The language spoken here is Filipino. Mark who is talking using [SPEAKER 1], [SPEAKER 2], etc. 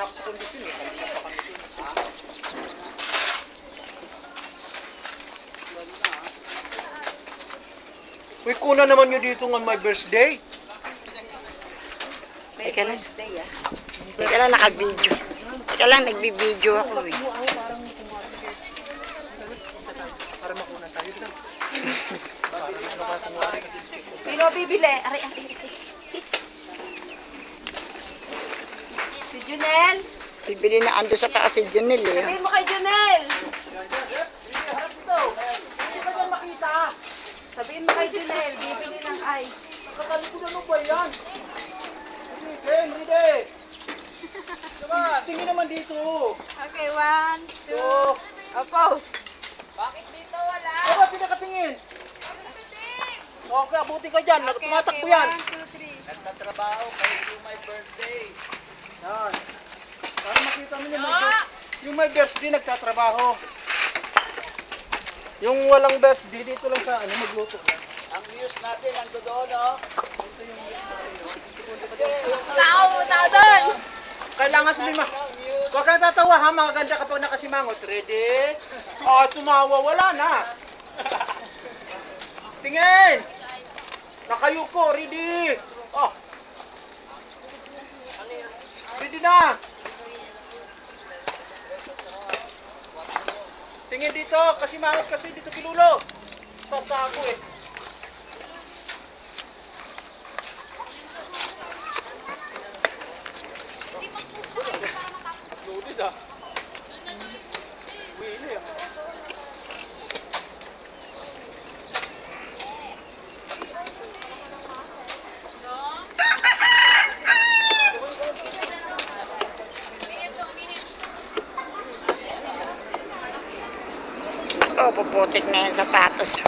[SPEAKER 1] na ako sa kondisyon eh. Kanina pa kami dun. Uy, kuna naman nyo dito on my birthday.
[SPEAKER 2] Teka lang. Teka lang, naka-video. Teka lang, nagbi-video ako eh.
[SPEAKER 1] Para makunan tayo dito. Para ano ka kumari.
[SPEAKER 2] Sino bibili? Aray. Si Junel? Bibili na ando sa taas si Junel eh. Sabihin mo kay Junel!
[SPEAKER 1] Hindi ba dyan makita?
[SPEAKER 2] Sabihin mo kay Junel, bibili ng ice.
[SPEAKER 1] Nakakalikudan mo ba yan? Ken, ready! Come on, tingin naman dito.
[SPEAKER 2] Okay, 1, 2, oppose.
[SPEAKER 3] Bakit dito wala?
[SPEAKER 1] Ano ba pinakatingin? Okay, abuti ka dyan. Tumatakbo yan.
[SPEAKER 2] 1, 2, 3.
[SPEAKER 1] Nagtatrabaho kayo yung my birthday. Yan. Para makita mo yung my birthday nagtatrabaho. Yung walang birthday dito lang sa ano magluto lang. Ang views natin nando doon, oh. Ito yung views natin.
[SPEAKER 2] Tao doon!
[SPEAKER 1] Kailangan sumima. Huwag kang tatawa ha, maganda kapag nakasimangot. Ready? Oh, tumawa, wala na. Tingin! Nakayuko, ready? Oh. Ready na! Tingin dito, kasi mangot kasi dito kilulo. Tata ako eh. Loaded ah. Wili ah.
[SPEAKER 2] Oh, puputik na yung sapatos.